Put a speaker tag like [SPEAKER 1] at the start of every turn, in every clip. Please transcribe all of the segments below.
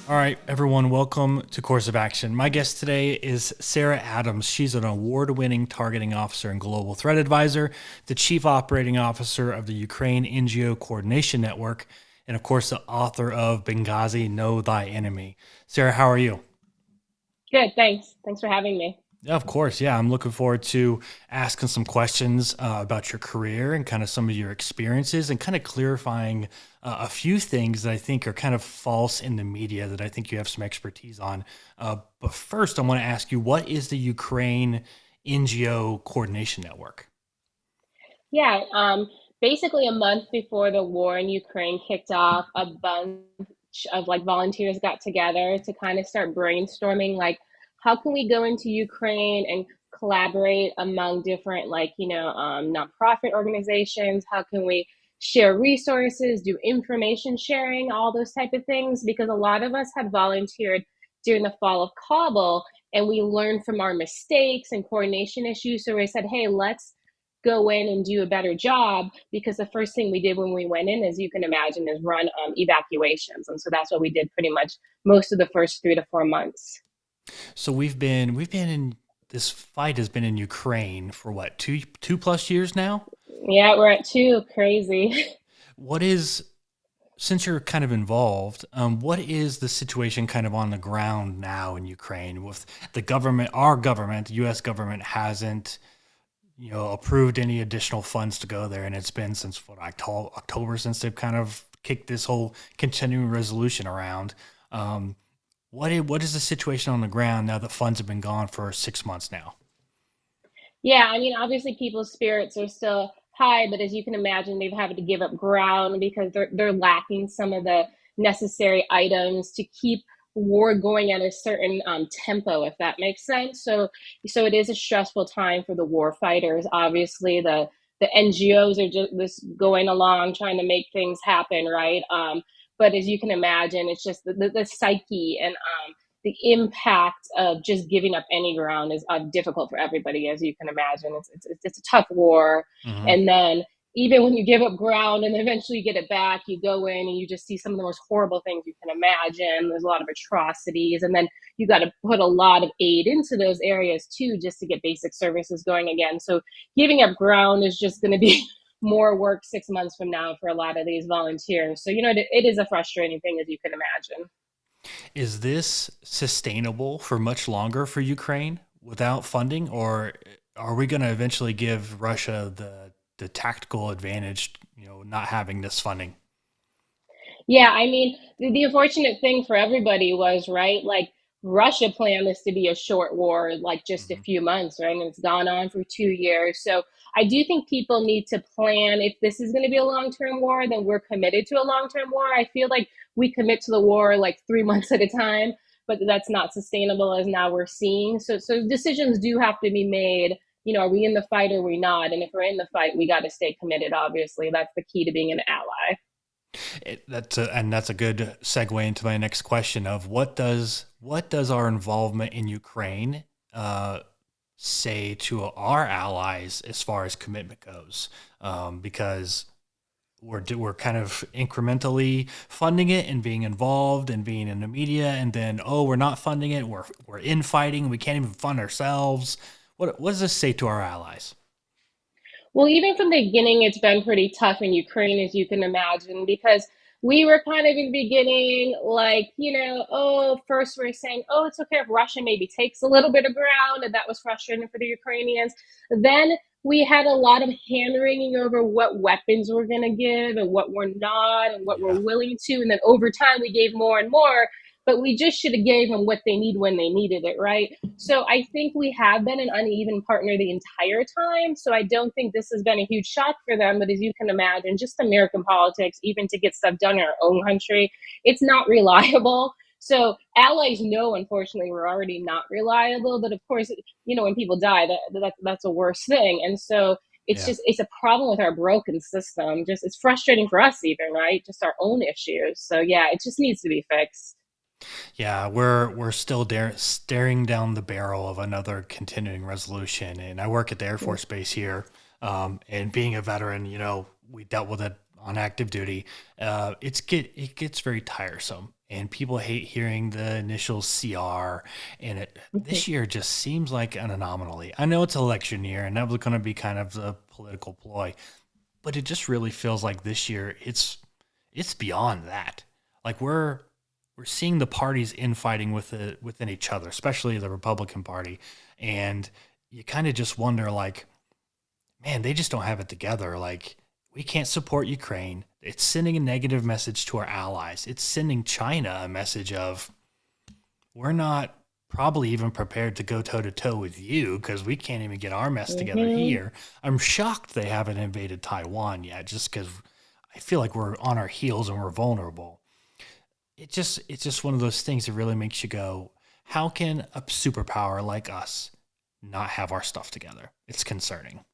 [SPEAKER 1] All right, everyone, welcome to Course of Action. My guest today is Sarah Adams. She's an award winning targeting officer and global threat advisor, the chief operating officer of the Ukraine NGO Coordination Network, and of course, the author of Benghazi Know Thy Enemy. Sarah, how are you?
[SPEAKER 2] Good, thanks. Thanks for having me.
[SPEAKER 1] Yeah, of course. Yeah, I'm looking forward to asking some questions about your career and kind of some of your experiences and kind of clarifying a few things that I think are kind of false in the media that I think you have some expertise on. But first, I want to ask you, what is the Ukraine NGO Coordination Network?
[SPEAKER 2] Yeah, basically a month before the war in Ukraine kicked off, a bunch of volunteers got together to kind of start brainstorming how can we go into Ukraine and collaborate among different nonprofit organizations? How can we share resources, do information sharing, all those type of things? Because a lot of us had volunteered during the fall of Kabul and we learned from our mistakes and coordination issues. So we said, hey, let's go in and do a better job because the first thing we did when we went in, as you can imagine, is run evacuations, and so that's what we did pretty much most of the first 3 to 4 months.
[SPEAKER 1] So we've been in this fight has been in Ukraine for what, two plus years now?
[SPEAKER 2] Yeah, we're at two. Crazy.
[SPEAKER 1] What is Since you're kind of involved, what is the situation kind of on the ground now in Ukraine with the government? Our government, the U.S. government, hasn't approved any additional funds to go there, and it's been since what October since they've kind of kicked this whole continuing resolution around. Um, what is the situation on the ground now that funds have been gone for 6 months now?
[SPEAKER 2] Yeah, I mean, obviously people's spirits are still high, but as you can imagine, they've had to give up ground because they're lacking some of the necessary items to keep war going at a certain tempo, if that makes sense. So it is a stressful time for the war fighters. Obviously, the NGOs are just going along trying to make things happen, right? But as you can imagine, it's just the psyche and the impact of just giving up any ground is difficult for everybody, as you can imagine. It's a tough war.
[SPEAKER 1] Hmm.
[SPEAKER 2] And then even when you give up ground and eventually you get it back, you go in and you just see some of the most horrible things you can imagine. There's a lot of atrocities. And then you got to put a lot of aid into those areas too, just to get basic services going again. So giving up ground is just going to be more work 6 months from now for a lot of these volunteers. So, it is a frustrating thing, as you can imagine.
[SPEAKER 1] Is this sustainable for much longer for Ukraine without funding, or are we going to eventually give Russia the tactical advantage, not having this funding?
[SPEAKER 2] Yeah, I mean, the unfortunate thing for everybody was, right, like Russia planned this to be a short war, like just a
[SPEAKER 1] Hmm.
[SPEAKER 2] few months, right? And it's gone on for 2 years. So I do think people need to plan if this is going to be a long-term war, then we're committed to a long-term war. I feel like we commit to the war like 3 months at a time, but that's not sustainable as now we're seeing. So decisions do have to be made. Are we in the fight or are we not? And if we're in the fight, we got to stay committed, obviously. That's the key to being an ally.
[SPEAKER 1] That's a good segue into my next question of what does our involvement in Ukraine say to our allies as far as commitment goes? Because we're kind of incrementally funding it and being involved and being in the media, and then we're not funding it. We're infighting. We can't even fund ourselves. What does this say to our allies?
[SPEAKER 2] Well, even from the beginning, it's been pretty tough in Ukraine, as you can imagine, because we were kind of in the beginning, first we're saying, oh, it's okay if Russia maybe takes a little bit of ground, and that was frustrating for the Ukrainians. Then we had a lot of hand wringing over what weapons we're going to give and what we're not and what we're
[SPEAKER 1] Yeah.
[SPEAKER 2] willing to. And then over time, we gave more and more, but we just should have gave them what they need when they needed it, right? So I think we have been an uneven partner the entire time. So I don't think this has been a huge shock for them. But as you can imagine, just American politics, even to get stuff done in our own country, it's not reliable. So allies know, unfortunately, we're already not reliable. But of course, when people die, that's a worse thing. And so
[SPEAKER 1] Yeah.
[SPEAKER 2] it's a problem with our broken system. Just it's frustrating for us, even, right? Just our own issues. So yeah, it just needs to be fixed.
[SPEAKER 1] Yeah, we're still staring down the barrel of another continuing resolution, and I work at the Air Force Base here. And being a veteran, we dealt with it on active duty. It gets very tiresome, and people hate hearing the initial CR. And this year just seems like an anomaly. I know it's election year, and that was going to be kind of the political ploy, but it just really feels like this year it's beyond that. Like we're seeing the parties infighting within each other, especially the Republican Party, and you kind of just wonder, like, man, they just don't have it together. Like, we can't support Ukraine. It's sending a negative message to our allies. It's sending China a message of, we're not probably even prepared to go toe to toe with you because we can't even get our mess together
[SPEAKER 2] Hmm.
[SPEAKER 1] here. I'm shocked they haven't invaded Taiwan yet, just because I feel like we're on our heels and we're vulnerable. It's just one of those things that really makes you go, how can a superpower like us not have our stuff together? It's concerning.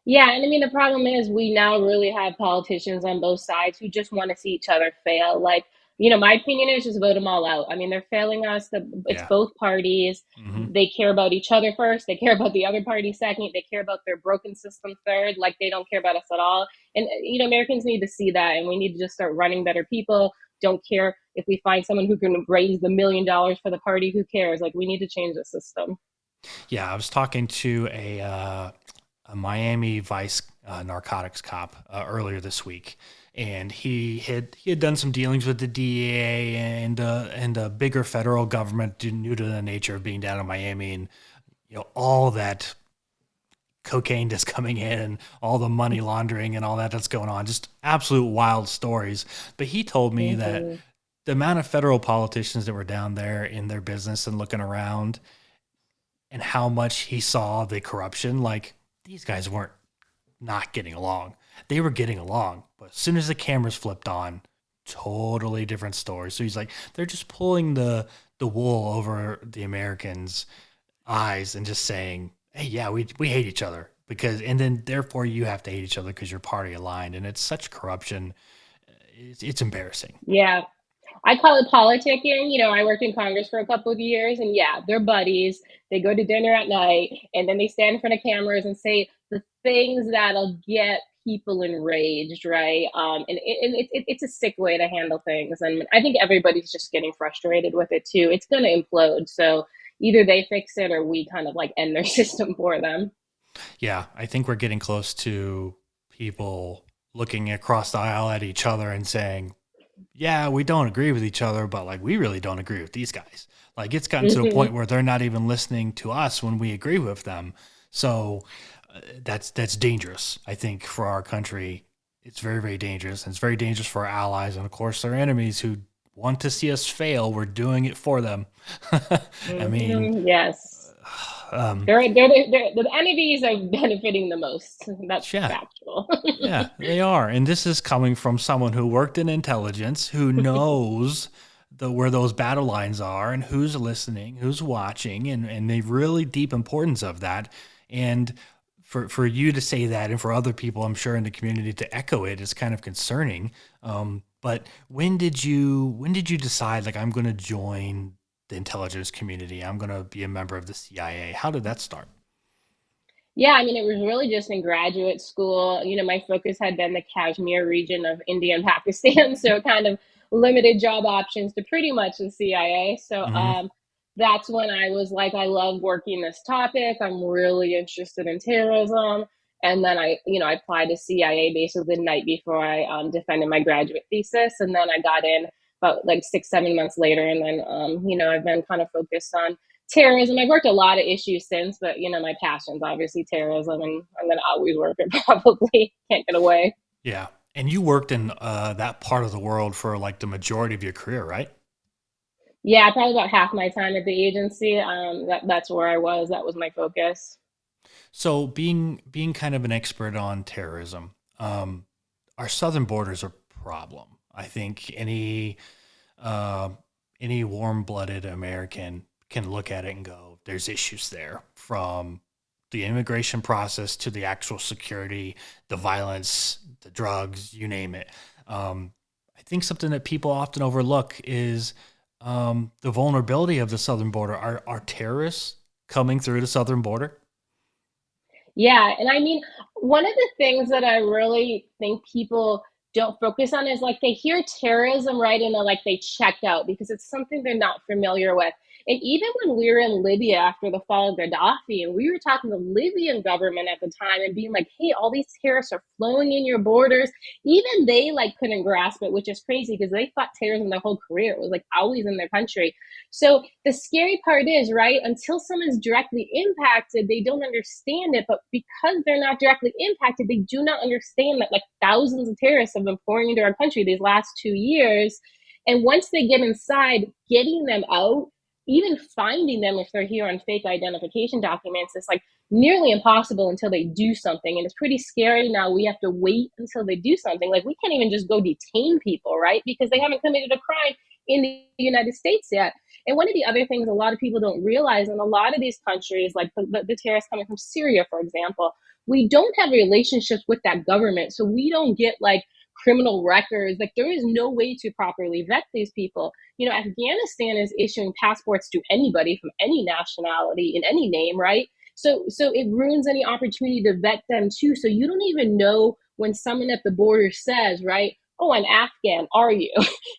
[SPEAKER 2] Yeah, and I mean the problem is we now really have politicians on both sides who just want to see each other fail. Like, my opinion is just vote them all out. I mean, they're failing us. It's
[SPEAKER 1] Yeah.
[SPEAKER 2] both parties.
[SPEAKER 1] Hmm.
[SPEAKER 2] They care about each other first. They care about the other party second. They care about their broken system third. Like they don't care about us at all. And Americans need to see that, and we need to just start running better people. Don't care if we find someone who can raise the $1 million for the party. Who cares? Like we need to change the system.
[SPEAKER 1] Yeah, I was talking to a Miami Vice narcotics cop earlier this week, and he had done some dealings with the DEA and a bigger federal government due to the nature of being down in Miami, and all that cocaine that's coming in and all the money laundering and all that that's going on, just absolute wild stories. But he told me that
[SPEAKER 2] Hmm.
[SPEAKER 1] the amount of federal politicians that were down there in their business and looking around, and how much he saw the corruption, like, these guys weren't not getting along. They were getting along. But as soon as the cameras flipped on, totally different story. So he's like, they're just pulling the wool over the Americans' eyes and just saying, hey, yeah, we hate each other because, and then therefore you have to hate each other because you're party aligned. And it's such corruption. It's embarrassing.
[SPEAKER 2] Yeah, I call it politicking. I worked in Congress for a couple of years, and yeah, they're buddies. They go to dinner at night, and then they stand in front of cameras and say the things that'll get people enraged, right? And it's a sick way to handle things, and I think everybody's just getting frustrated with it too. It's going to implode, so either they fix it or we kind of like end their system for them.
[SPEAKER 1] Yeah, I think we're getting close to people looking across the aisle at each other and saying, yeah, we don't agree with each other, but like we really don't agree with these guys. Like it's gotten to a point
[SPEAKER 2] Hmm.
[SPEAKER 1] where they're not even listening to us when we agree with them. So that's dangerous. I think for our country, it's very very dangerous, and it's very dangerous for our allies, and of course our enemies who want to see us fail. We're doing it for them. I mean,
[SPEAKER 2] Hmm. Yes.
[SPEAKER 1] um,
[SPEAKER 2] They're the enemies are benefiting the most. That's
[SPEAKER 1] yeah,
[SPEAKER 2] factual.
[SPEAKER 1] yeah, they are. And this is coming from someone who worked in intelligence, who knows where those battle lines are and who's listening, who's watching, and the really deep importance of that. And for you to say that, and for other people, I'm sure in the community to echo it, is kind of concerning. But when did you decide, like, I'm going to join the intelligence community? I'm going to be a member of the CIA. How did that start?
[SPEAKER 2] Yeah, I mean, it was really just in graduate school. My focus had been the Kashmir region of India and Pakistan, so kind of limited job options to pretty much the CIA. So
[SPEAKER 1] Hmm.
[SPEAKER 2] that's when I was like, I love working this topic. I'm really interested in terrorism. And then I applied to CIA basically the night before I defended my graduate thesis. And then I got in about like 6, 7 months later. And then, I've been kind of focused on terrorism. I've worked a lot of issues since, but my passion's obviously terrorism, and I'm gonna always work it. Probably can't get away.
[SPEAKER 1] Yeah. And you worked in that part of the world for like the majority of your career, right?
[SPEAKER 2] Yeah, probably about half my time at the agency. That's where I was. That was my focus.
[SPEAKER 1] So being kind of an expert on terrorism, our southern borders are a problem. I think uh, any warm-blooded American can look at it and go, "There's issues there." From the immigration process to the actual security, the violence, the drugs, you name it. I think something that people often overlook is the vulnerability of the southern border. Are terrorists coming through the southern border?
[SPEAKER 2] Yeah, and I mean, one of the things that I really think people don't focus on is like they hear terrorism, right? And they're like they checked out because it's something they're not familiar with. And even when we were in Libya after the fall of Gaddafi, and we were talking to the Libyan government at the time and being like, hey, all these terrorists are flowing in your borders. Even they like couldn't grasp it, which is crazy because they fought terrorism their whole career. It was like always in their country. So the scary part is, right, until someone's directly impacted, they don't understand it. But because they're not directly impacted, they do not understand that like thousands of terrorists have been pouring into our country these last 2 years. And once they get inside, getting them out, even finding them if they're here on fake identification documents, is like nearly impossible until they do something. And it's pretty scary now. We have to wait until they do something. Like we can't even just go detain people, right? Because they haven't committed a crime in the United States yet. And one of the other things a lot of people don't realize in a lot of these countries, like the terrorists coming from Syria, for example, we don't have relationships with that government. So we don't get like criminal records. Like there is no way to properly vet these people. You know, Afghanistan is issuing passports to anybody from any nationality in any name, right? So it ruins any opportunity to vet them too. So you don't even know when someone at the border says, right, oh, I'm Afghan, are you?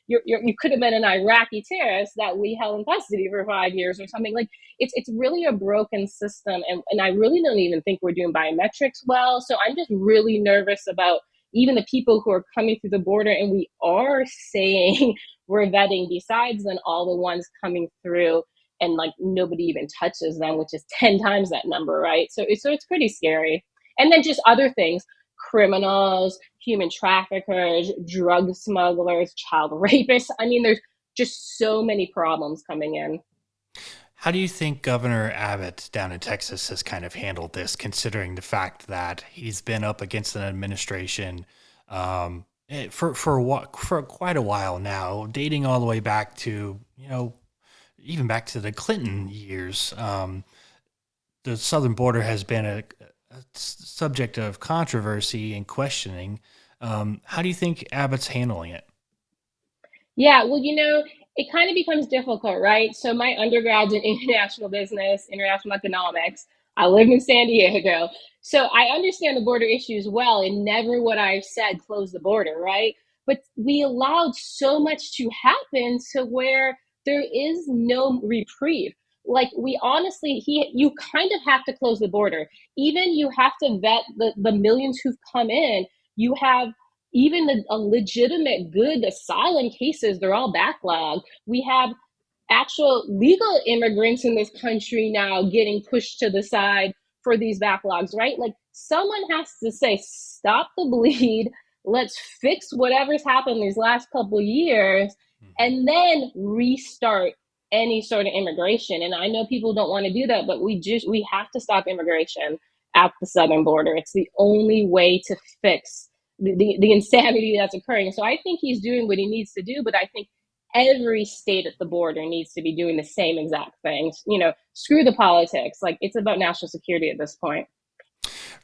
[SPEAKER 2] You could have been an Iraqi terrorist that we held in custody for 5 years or something. Like it's really a broken system. And I really don't even think we're doing biometrics well. So I'm just really nervous about even the people who are coming through the border, and we are saying we're vetting besides then all the ones coming through and like nobody even touches them, which is 10 times that number, right? So it's pretty scary. And then just other things, criminals, human traffickers, drug smugglers, child rapists. I mean, there's just so many problems coming in.
[SPEAKER 1] How do you think Governor Abbott down in Texas has kind of handled this, considering the fact that he's been up against an administration for quite a while now, dating all the way back to even back to the Clinton years? The southern border has been a subject of controversy and questioning. How do you think Abbott's handling it?
[SPEAKER 2] Yeah, well, it kind of becomes difficult, right? So my undergrad's in international business, international economics. I live in San Diego. So I understand the border issues well, and never would I have said close the border, right? But we allowed so much to happen to where there is no reprieve. Like we honestly, you kind of have to close the border. Even you have to vet the millions who've come in. You have even a legitimate good asylum cases, they're all backlogged. We have actual legal immigrants in this country now getting pushed to the side for these backlogs, right? Like someone has to say, stop the bleed. Let's fix whatever's happened these last couple of years and then restart any sort of immigration. And I know people don't want to do that, but we have to stop immigration at the southern border. It's the only way to fix the insanity that's occurring. So I think he's doing what he needs to do, but I think every state at the border needs to be doing the same exact things. Screw the politics. Like it's about national security at this point.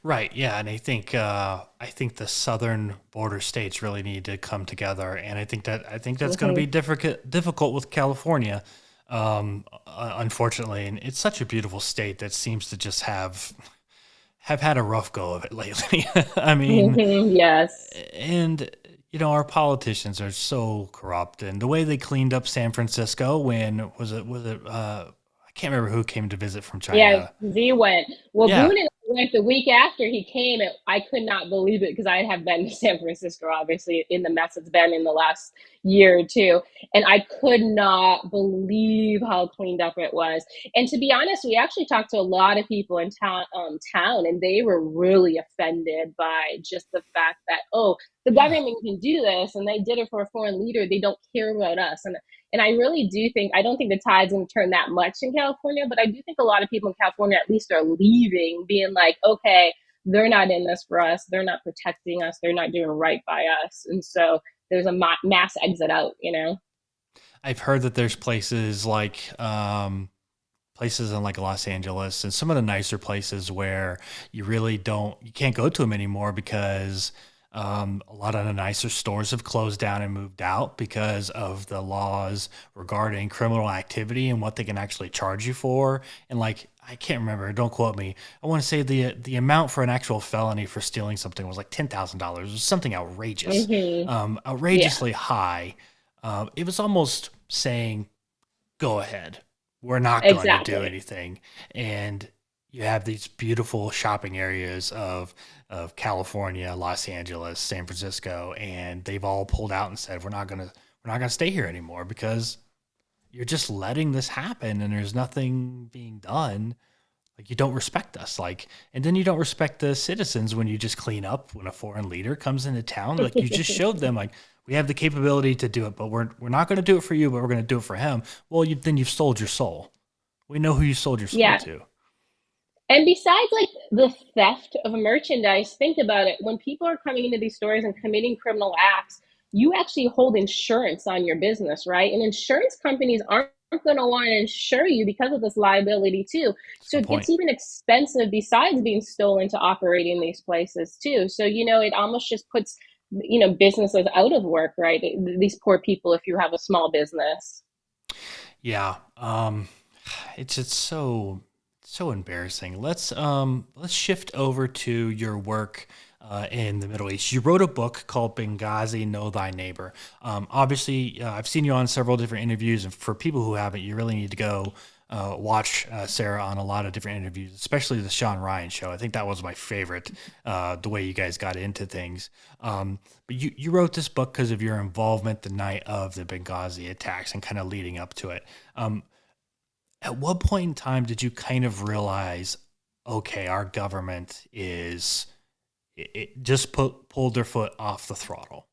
[SPEAKER 1] Right. Yeah, and I think the southern border states really need to come together, and I think that's going to be
[SPEAKER 2] Mm-hmm.
[SPEAKER 1] difficult with California, unfortunately. And it's such a beautiful state that seems to just have had a rough go of it lately. I mean,
[SPEAKER 2] Mm-hmm. Yes.
[SPEAKER 1] and our politicians are so corrupt, and the way they cleaned up San Francisco when was it I can't remember who came to visit from
[SPEAKER 2] Yeah,
[SPEAKER 1] China.
[SPEAKER 2] Z went. Well,
[SPEAKER 1] Yeah.
[SPEAKER 2] Boone and I went the week after he came, and I could not believe it because I have been to San Francisco, obviously, in the mess it's been in the last year or two, and I could not believe how cleaned up it was. And to be honest, we actually talked to a lot of people in town, and they were really offended by just the fact that, oh, the
[SPEAKER 1] Yeah.
[SPEAKER 2] government can do this, and they did it for a foreign leader. They don't care about us, and I really do think, I don't think the tide's going to turn that much in California, but I do think a lot of people in California at least are leaving, being like, okay, they're not in this for us. They're not protecting us. They're not doing right by us. And so there's a mass exit out.
[SPEAKER 1] I've heard that there's places in like Los Angeles and some of the nicer places where you can't go to them anymore because A lot of the nicer stores have closed down and moved out because of the laws regarding criminal activity and what they can actually charge you for. And like, I can't remember. Don't quote me. I want to say the amount for an actual felony for stealing something was like $10,000 or something outrageous,
[SPEAKER 2] Hmm. Yeah,
[SPEAKER 1] outrageously high. It was almost saying, "Go ahead, we're not going to do
[SPEAKER 2] exactly.
[SPEAKER 1] anything." And you have these beautiful shopping areas of California, Los Angeles, San Francisco, and they've all pulled out and said, we're not gonna stay here anymore because you're just letting this happen and there's nothing being done. Like, you don't respect us. Like, and then you don't respect the citizens when you just clean up when a foreign leader comes into town. Like, you just showed them, like, we have the capability to do it, but we're not going to do it for you, but we're going to do it for him. Well, then you've sold your soul. We know who you sold your soul
[SPEAKER 2] Yeah.
[SPEAKER 1] to.
[SPEAKER 2] And besides like the theft of merchandise, think about it. When people are coming into these stores and committing criminal acts, you actually hold insurance on your business, right? And insurance companies aren't going to want to insure you because of this liability too.
[SPEAKER 1] That's a
[SPEAKER 2] So
[SPEAKER 1] good
[SPEAKER 2] it gets
[SPEAKER 1] point.
[SPEAKER 2] even expensive besides being stolen to operate in these places too. So, it almost just puts, businesses out of work, right? These poor people, if you have a small business.
[SPEAKER 1] Yeah. It's so embarrassing. Let's shift over to your work in the Middle East. You wrote a book called Benghazi: Know Thy Neighbor. Obviously, I've seen you on several different interviews, and for people who haven't, you really need to go watch Sarah on a lot of different interviews, especially the Sean Ryan show. I think that was my favorite, the way you guys got into things. But you wrote this book because of your involvement the night of the Benghazi attacks and kind of leading up to it. At what point in time did you kind of realize, okay, our government is it just pulled their foot off the throttle?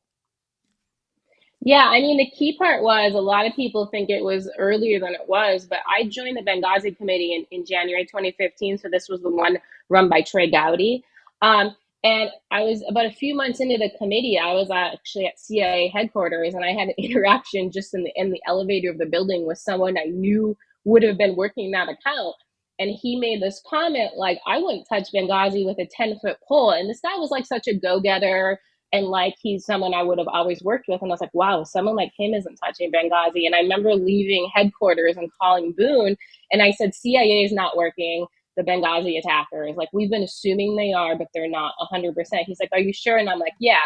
[SPEAKER 2] Yeah, I mean, the key part was a lot of people think it was earlier than it was, but I joined the Benghazi committee in January 2015. So this was the one run by Trey Gowdy. And I was about a few months into the committee. I was actually at CIA headquarters, and I had an interaction just in the elevator of the building with someone I knew would have been working that account. And he made this comment like, I wouldn't touch Benghazi with a 10-foot pole. And this guy was like such a go-getter, and like he's someone I would have always worked with. And I was like, wow, someone like him isn't touching Benghazi. And I remember leaving headquarters and calling Boone, and I said, CIA is not working. The Benghazi attackers, like we've been assuming they are, but they're not 100%. He's like, are you sure? And I'm like, yeah.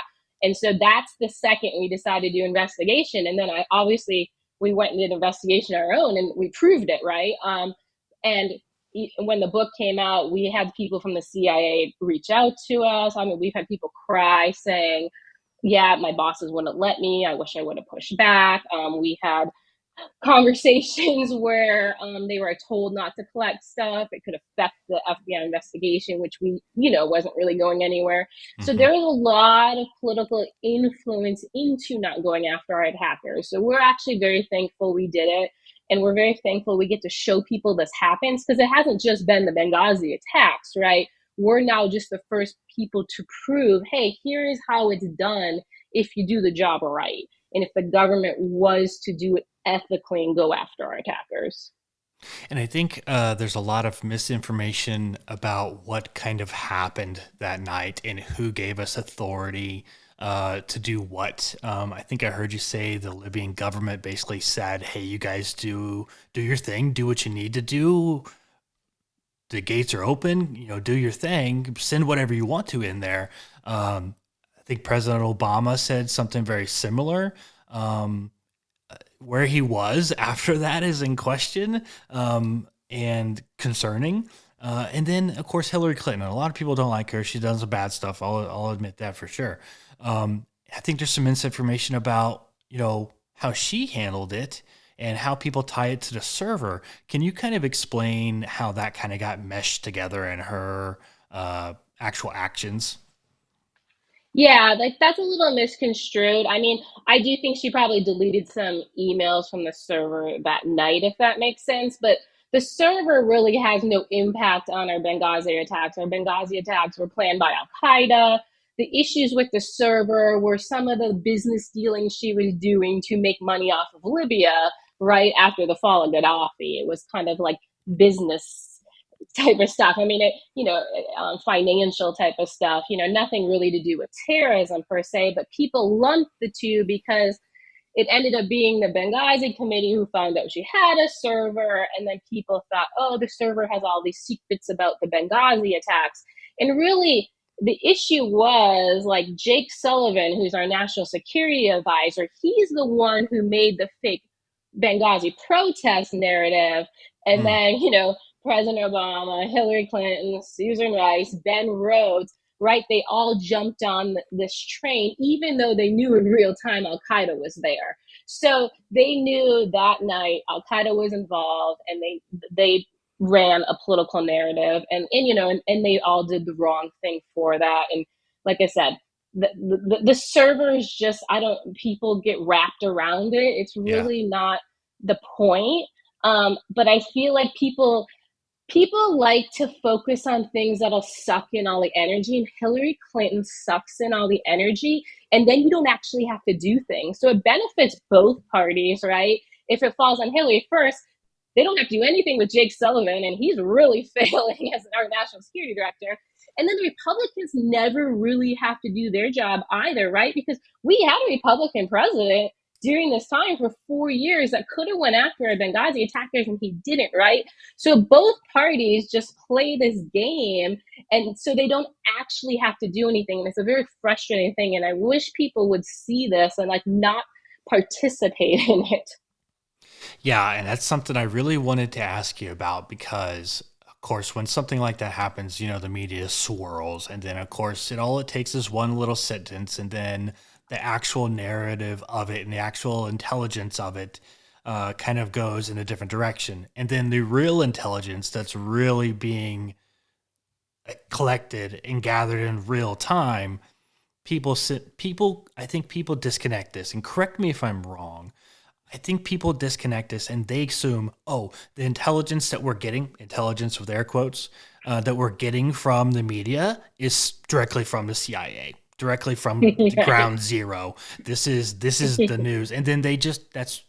[SPEAKER 2] And so that's the second we decided to do investigation. And then I obviously we went and did investigation our own, and we proved it, right? And when the book came out, we had people from the CIA reach out to us. I mean, we've had people cry saying, yeah, my bosses wouldn't let me. I wish I would have pushed back. We had conversations where they were told not to collect stuff. It could affect the FBI investigation, which wasn't really going anywhere. So
[SPEAKER 1] Hmm.
[SPEAKER 2] there was a lot of political influence into not going after our attackers. So we're actually very thankful we did it. And we're very thankful we get to show people this happens, because it hasn't just been the Benghazi attacks, right? We're now just the first people to prove, hey, here is how it's done if you do the job right. And if the government was to do it ethically and go after our attackers.
[SPEAKER 1] And I think there's a lot of misinformation about what kind of happened that night and who gave us authority to do what. I think I heard you say the Libyan government basically said, "Hey, you guys do your thing, do what you need to do. The gates are open. Do your thing. Send whatever you want to in there." I think President Obama said something very similar. Um, where he was after that is in question, and concerning. And then, of course, Hillary Clinton. A lot of people don't like her. She does some bad stuff. I'll admit that for sure. I think there's some misinformation about how she handled it and how people tie it to the server. Can you kind of explain how that kind of got meshed together in her actual actions?
[SPEAKER 2] Yeah, like that's a little misconstrued. I mean, I do think she probably deleted some emails from the server that night, if that makes sense. But the server really has no impact on our Benghazi attacks. Our Benghazi attacks were planned by Al Qaeda. The issues with the server were some of the business dealings she was doing to make money off of Libya right after the fall of Gaddafi. It was kind of like business type of stuff. I mean, financial type of stuff, nothing really to do with terrorism per se, but people lumped the two because it ended up being the Benghazi committee who found out she had a server, and then people thought, oh, the server has all these secrets about the Benghazi attacks. And really, the issue was like Jake Sullivan, who's our national security advisor, he's the one who made the fake Benghazi protest narrative. And
[SPEAKER 1] Mm.
[SPEAKER 2] then, President Obama, Hillary Clinton, Susan Rice, Ben Rhodes, right? They all jumped on this train, even though they knew in real time Al Qaeda was there. So they knew that night Al Qaeda was involved, and they ran a political narrative, and they all did the wrong thing for that. And like I said, the servers just, I don't, people get wrapped around it. It's
[SPEAKER 1] Yeah.
[SPEAKER 2] really not the point. But I feel like people like to focus on things that'll suck in all the energy, and Hillary Clinton sucks in all the energy, and then you don't actually have to do things. So it benefits both parties, right? If it falls on Hillary first, they don't have to do anything with Jake Sullivan, and he's really failing as our national security director. And then the Republicans never really have to do their job either, right? Because we had a Republican president during this time for 4 years that could have went after Benghazi attackers, and he didn't, right? So both parties just play this game, and so they don't actually have to do anything. And it's a very frustrating thing. And I wish people would see this and like not participate in it.
[SPEAKER 1] Yeah, and that's something I really wanted to ask you about because, of course, when something like that happens, the media swirls, and then, of course, it takes is one little sentence, and then the actual narrative of it and the actual intelligence of it kind of goes in a different direction, and then the real intelligence that's really being collected and gathered in real time. I think people disconnect this, and correct me if I'm wrong. I think people disconnect this and they assume, oh, the intelligence that we're getting, intelligence with air quotes, that we're getting from the media is directly from the CIA, directly from the
[SPEAKER 2] Right.
[SPEAKER 1] ground zero. This is the news, and then that's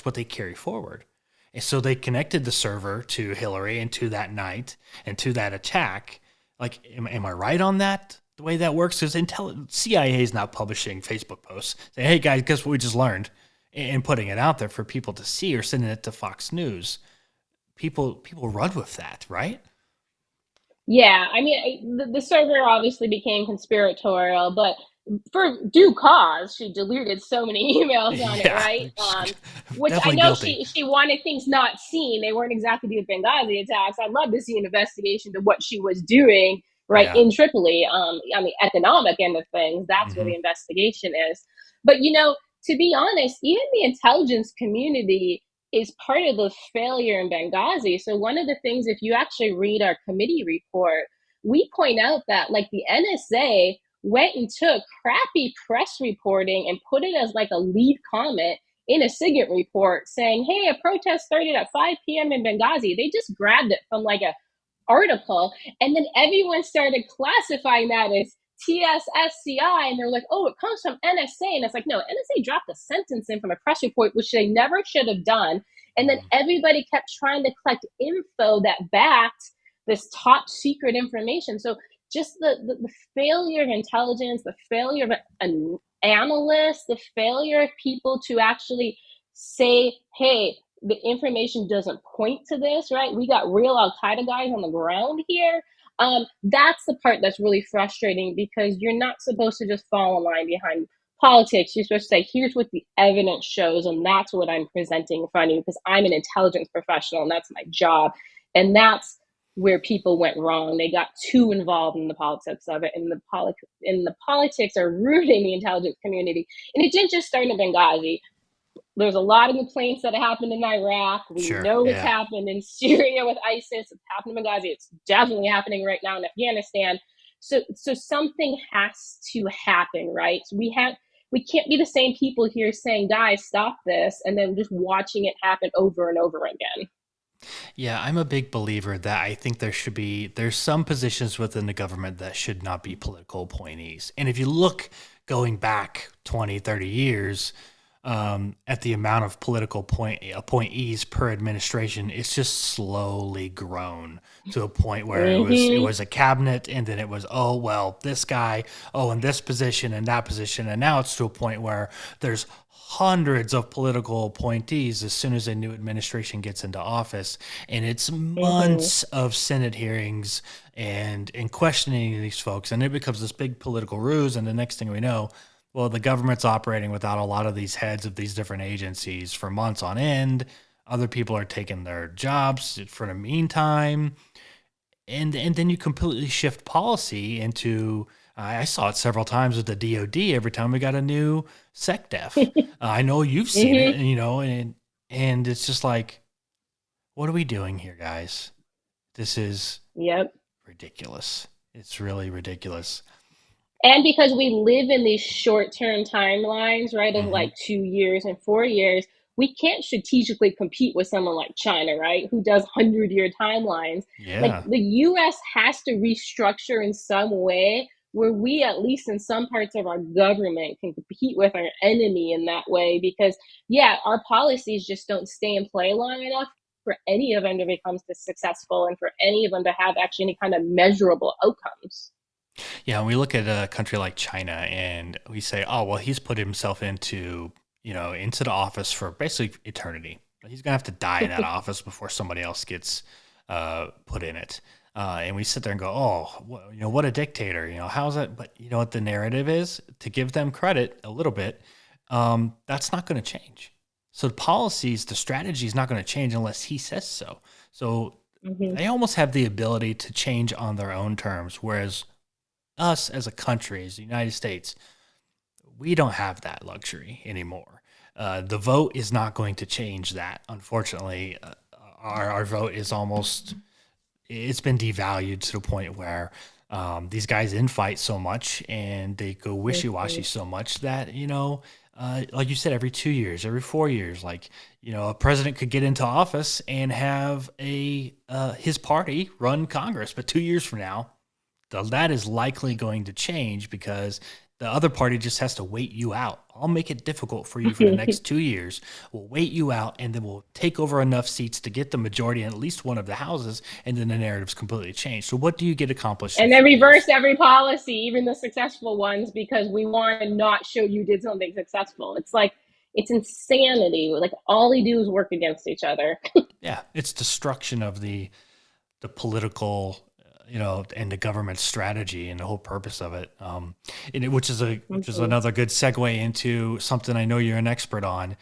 [SPEAKER 1] what they carry forward. And so they connected the server to Hillary and to that night and to that attack. Like, am I right on that? The way that works is CIA is not publishing Facebook posts saying, "Hey guys, guess what we just learned," and putting it out there for people to see or sending it to Fox News. People run with that, right?
[SPEAKER 2] Yeah, I mean, the server obviously became conspiratorial, but for due cause, she deleted so many emails on it,
[SPEAKER 1] Yeah,
[SPEAKER 2] right? Which I
[SPEAKER 1] definitely
[SPEAKER 2] know
[SPEAKER 1] guilty.
[SPEAKER 2] she wanted things not seen. They weren't exactly the Benghazi attacks. I'd love to see an investigation to what she was doing, right,
[SPEAKER 1] Yeah.
[SPEAKER 2] in Tripoli. On the economic end of things, that's where
[SPEAKER 1] Hmm.
[SPEAKER 2] the investigation is. But to be honest, even the intelligence community is part of the failure in Benghazi. So one of the things, if you actually read our committee report, we point out that like the NSA went and took crappy press reporting and put it as like a lead comment in a SIGINT report saying, hey, a protest started at 5 p.m. in Benghazi. They just grabbed it from like a article, and then everyone started classifying that as TSSCI, and they're like, oh, it comes from NSA. And it's like, no, NSA dropped a sentence in from a press report, which they never should have done. And then everybody kept trying to collect info that backed this top secret information. So just the failure of intelligence, the failure of an analyst, the failure of people to actually say, hey, the information doesn't point to this, right? We got real Al Qaeda guys on the ground here. That's the part that's really frustrating, because you're not supposed to just fall in line behind politics. You're supposed to say, here's what the evidence shows, and that's what I'm presenting in front of you, because I'm an intelligence professional and that's my job. And that's where people went wrong. They got too involved in the politics of it, and the politics are rooting the intelligence community. And it didn't just start in Benghazi. There's a lot of complaints that happened in Iraq. We
[SPEAKER 1] Sure.
[SPEAKER 2] know it's
[SPEAKER 1] Yeah.
[SPEAKER 2] happened in Syria with ISIS. It's happened in Benghazi. It's definitely happening right now in Afghanistan. So something has to happen, right? So we can't be the same people here saying, guys, stop this, and then just watching it happen over and over again.
[SPEAKER 1] Yeah, I'm a big believer that I think there's some positions within the government that should not be political appointees. And if you look going back 20, 30 years, at the amount of appointees per administration, it's just slowly grown to a point where it
[SPEAKER 2] Mm-hmm.
[SPEAKER 1] was a cabinet, and then it was, oh well, this guy, oh, in this position and that position, and now it's to a point where there's hundreds of political appointees as soon as a new administration gets into office, and it's
[SPEAKER 2] Mm-hmm.
[SPEAKER 1] months of Senate hearings and questioning these folks, and it becomes this big political ruse, and the next thing we know, well, the government's operating without a lot of these heads of these different agencies for months on end. Other people are taking their jobs for the meantime, and then you completely shift policy into. I saw it several times with the DoD. Every time we got a new SecDef, I know you've seen it,
[SPEAKER 2] Mm-hmm.
[SPEAKER 1] and and it's just like, what are we doing here, guys? This is
[SPEAKER 2] Yep.
[SPEAKER 1] ridiculous. It's really ridiculous.
[SPEAKER 2] And because we live in these short-term timelines, right, of
[SPEAKER 1] Hmm.
[SPEAKER 2] like 2 years and 4 years, we can't strategically compete with someone like China, right, who does 100-year timelines. Like
[SPEAKER 1] Yeah.
[SPEAKER 2] the US has to restructure in some way where we, at least in some parts of our government, can compete with our enemy in that way. Because, yeah, our policies just don't stay in play long enough for any of them to become successful and for any of them to have actually any kind of measurable outcomes.
[SPEAKER 1] Yeah, when we look at a country like China and we say, oh, well, he's put himself into, into the office for basically eternity. He's going to have to die in that office before somebody else gets put in it. And we sit there and go, oh, what a dictator. How's that? But you know what the narrative is? To give them credit a little bit, that's not going to change. So the policies, the strategy is not going to change unless he says so. So
[SPEAKER 2] Mm-hmm.
[SPEAKER 1] they almost have the ability to change on their own terms, whereas us as a country, as the United States, we don't have that luxury anymore. The vote is not going to change that. Unfortunately, our vote is almost it's been devalued to the point where these guys infight so much and they go wishy washy
[SPEAKER 2] Mm-hmm.
[SPEAKER 1] so much that like you said, every 2 years, every 4 years, like a president could get into office and have a his party run Congress, but 2 years from now that is likely going to change because the other party just has to wait you out. I'll make it difficult for you for the next 2 years. We'll wait you out, and then we'll take over enough seats to get the majority in at least one of the houses, and then the narrative's completely changed. So, what do you get accomplished in
[SPEAKER 2] And then
[SPEAKER 1] 4 years?
[SPEAKER 2] reverse every policy, even the successful ones, because we want to not show you did something successful. It's like it's insanity. Like all they do is work against each other.
[SPEAKER 1] Yeah, it's destruction of the political, and the government strategy and the whole purpose of it. Which is
[SPEAKER 2] Mm-hmm.
[SPEAKER 1] another good segue into something I know you're an expert on.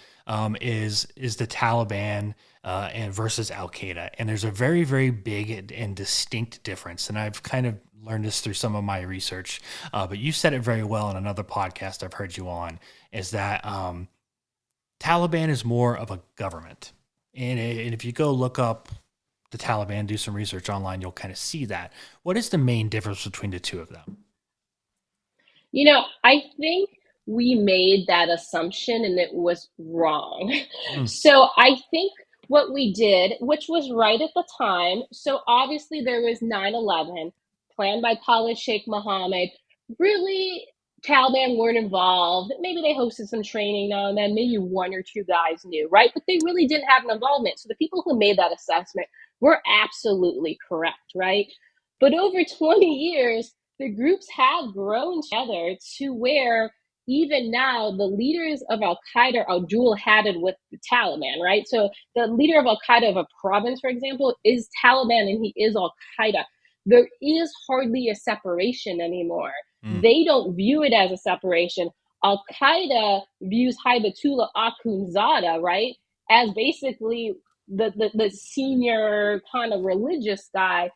[SPEAKER 1] Is the Taliban and versus Al Qaeda, and there's a very very big and distinct difference. And I've kind of learned this through some of my research, but you said it very well in another podcast I've heard you on. Is that Taliban is more of a government. And if you go look up the Taliban, do some research online, you'll kind of see that. What is the main difference between the two of them?
[SPEAKER 2] I think we made that assumption and it was wrong.
[SPEAKER 1] Mm,
[SPEAKER 2] So I think what we did, which was right at the time, so obviously there was 9/11 planned by Khalid Sheikh Mohammed. Really, Taliban weren't involved. Maybe they hosted some training now and then, maybe one or two guys knew, right? But they really didn't have an involvement. So the people who made that assessment were absolutely correct, right? But over 20 years, the groups have grown together to where even now the leaders of Al Qaeda are dual hatted with the Taliban, right? So the leader of Al Qaeda of a province, for example, is Taliban and he is Al Qaeda. There is hardly a separation anymore.
[SPEAKER 1] mm,
[SPEAKER 2] They don't view it as a separation. Al Qaeda views Hibatullah Akhundzada, right, as basically the senior kind of religious guy,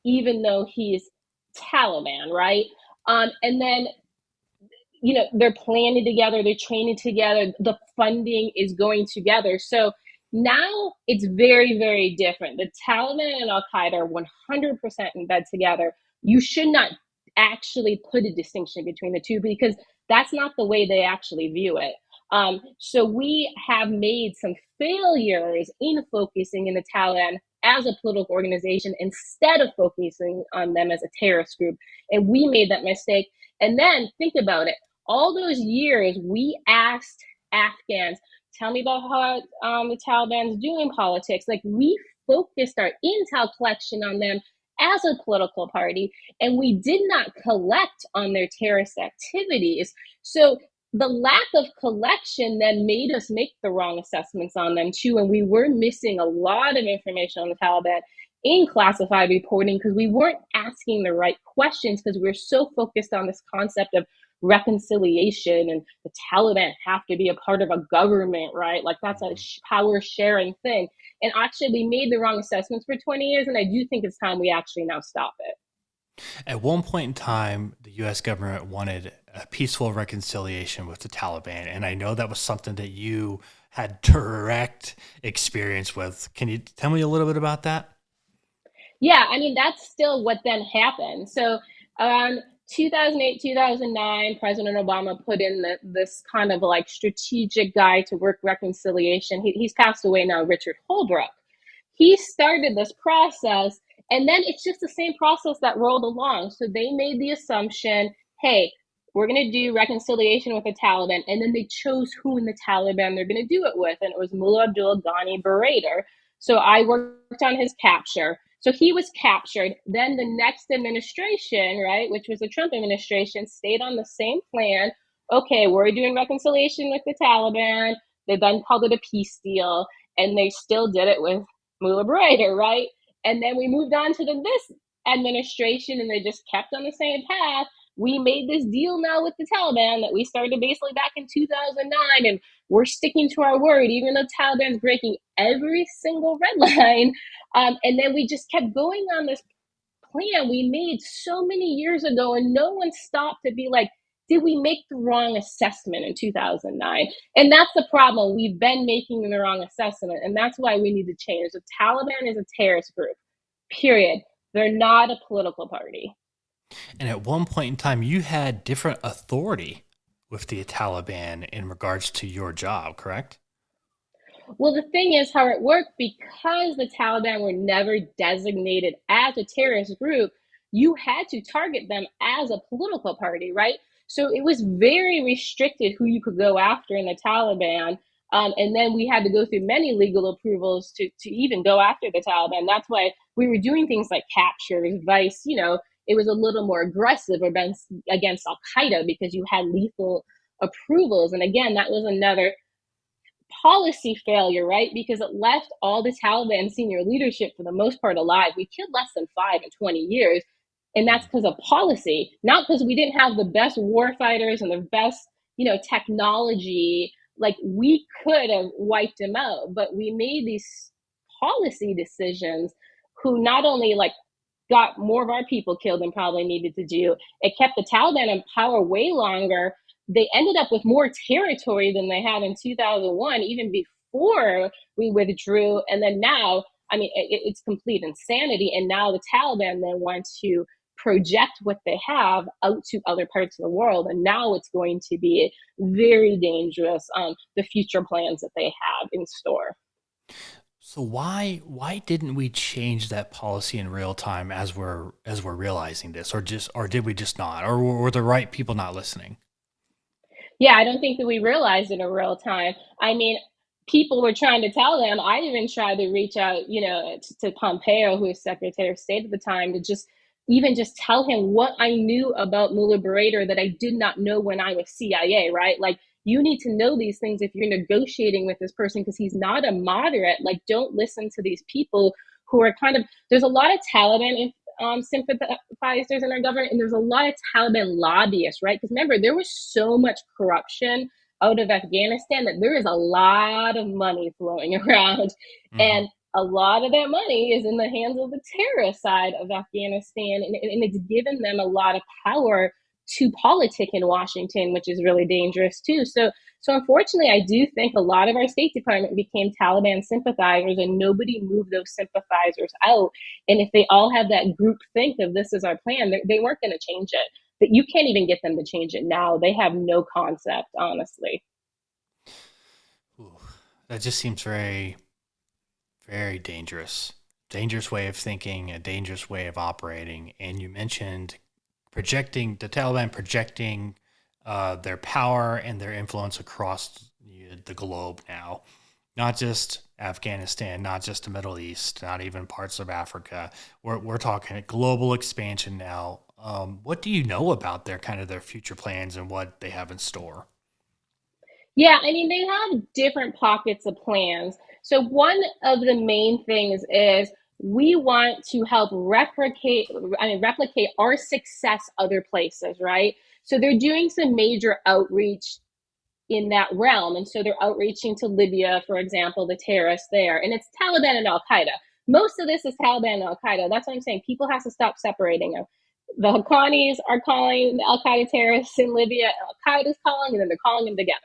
[SPEAKER 2] even though he's Taliban, right? And then they're planning together, they're training together, the funding is going together. So now it's very, very different. The Taliban and Al Qaeda are 100% in bed together. You should not actually put a distinction between the two because that's not the way they actually view it. So we have made some failures in focusing in the Taliban as a political organization instead of focusing on them as a terrorist group. And we made that mistake. And then think about it, all those years we asked Afghans. Tell me about how the Taliban's doing politics. Like, we focused our intel collection on them as a political party, and we did not collect on their terrorist activities. So the lack of collection then made us make the wrong assessments on them too, and we were missing a lot of information on the Taliban in classified reporting because we weren't asking the right questions because we were so focused on this concept of reconciliation and the Taliban have to be a part of a government, right? Like, that's a power sharing thing. And actually, we made the wrong assessments for 20 years, and I do think it's time we actually now stop it.
[SPEAKER 1] At one point in time, the U.S. government wanted a peaceful reconciliation with the Taliban, and I know that was something that you had direct experience with. Can you tell me a little bit about that?
[SPEAKER 2] Yeah, I mean, that's still what then happened. So around 2008, 2009, President Obama put in this kind of like strategic guide to work reconciliation. He's passed away now, Richard Holbrooke. He started this process, and then it's just the same process that rolled along. So they made the assumption, hey, we're going to do reconciliation with the Taliban. And then they chose who in the Taliban they're going to do it with. And it was Mullah Abdul Ghani Barater. So I worked on his capture. So he was captured. Then the next administration, right, which was the Trump administration, stayed on the same plan. Okay, we're doing reconciliation with the Taliban. They then called it a peace deal, and they still did it with Mullah Barater, right? And then we moved on to this administration, and they just kept on the same path. We made this deal now with the Taliban that we started basically back in 2009, and we're sticking to our word, even though Taliban's breaking every single red line. And then we just kept going on this plan we made so many years ago, and no one stopped to be like, did we make the wrong assessment in 2009? And that's the problem. We've been making the wrong assessment, and that's why we need to change. The Taliban is a terrorist group, period. They're not a political party.
[SPEAKER 1] And at one point in time, you had different authority with the Taliban in regards to your job, correct?
[SPEAKER 2] Well, the thing is, how it worked, because the Taliban were never designated as a terrorist group, you had to target them as a political party, right? So it was very restricted who you could go after in the Taliban. And then we had to go through many legal approvals to even go after the Taliban. That's why we were doing things like captures, vice, it was a little more aggressive against Al Qaeda because you had lethal approvals. And again, that was another policy failure, right? Because it left all the Taliban senior leadership for the most part alive. We killed less than 5 in 20 years. And that's because of policy, not because we didn't have the best war fighters and the best, technology. Like, we could have wiped them out, but we made these policy decisions who not only like got more of our people killed than probably needed to do. It kept the Taliban in power way longer. They ended up with more territory than they had in 2001, even before we withdrew. And then now, I mean, it's complete insanity. And now the Taliban then wants to project what they have out to other parts of the world. And now it's going to be very dangerous, the future plans that they have in store.
[SPEAKER 1] So why didn't we change that policy in real time as we're realizing this, or did we just not, or were the right people not listening?
[SPEAKER 2] Yeah, I don't think that we realized it in real time. I mean, people were trying to tell them. I even tried to reach out, to Pompeo, who was Secretary of State at the time, to just tell him what I knew about Mullah Berater that I did not know when I was CIA, right? Like, you need to know these things if you're negotiating with this person because he's not a moderate. Like, don't listen to these people who are kind of, there's a lot of Taliban sympathizers in our government, and there's a lot of Taliban lobbyists, right? Because remember, there was so much corruption out of Afghanistan that there is a lot of money flowing around.
[SPEAKER 1] Hmm.
[SPEAKER 2] And a lot of that money is in the hands of the terrorist side of Afghanistan, and it's given them a lot of power to politic in Washington, which is really dangerous too. So unfortunately, I do think a lot of our State Department became Taliban sympathizers, and nobody moved those sympathizers out. And if they all have that group think of this is our plan, they weren't going to change it. That you can't even get them to change it now. They have no concept, honestly.
[SPEAKER 1] Ooh, that just seems very, very dangerous. Dangerous way of thinking, a dangerous way of operating. And you mentioned projecting the Taliban projecting their power and their influence across the globe now, not just Afghanistan, not just the Middle East, not even parts of Africa. We're talking global expansion now. What do you know about their kind of their future plans and what they have in store?
[SPEAKER 2] Yeah, I mean, they have different pockets of plans. So one of the main things is we want to help replicate our success other places, right? So they're doing some major outreach in that realm. And so they're outreaching to Libya, for example, the terrorists there. And it's Taliban and Al Qaeda. Most of this is Taliban and Al Qaeda. That's what I'm saying. People have to stop separating them. The Haqqanis are calling the Al Qaeda terrorists in Libya, Al Qaeda's calling, and then they're calling them together.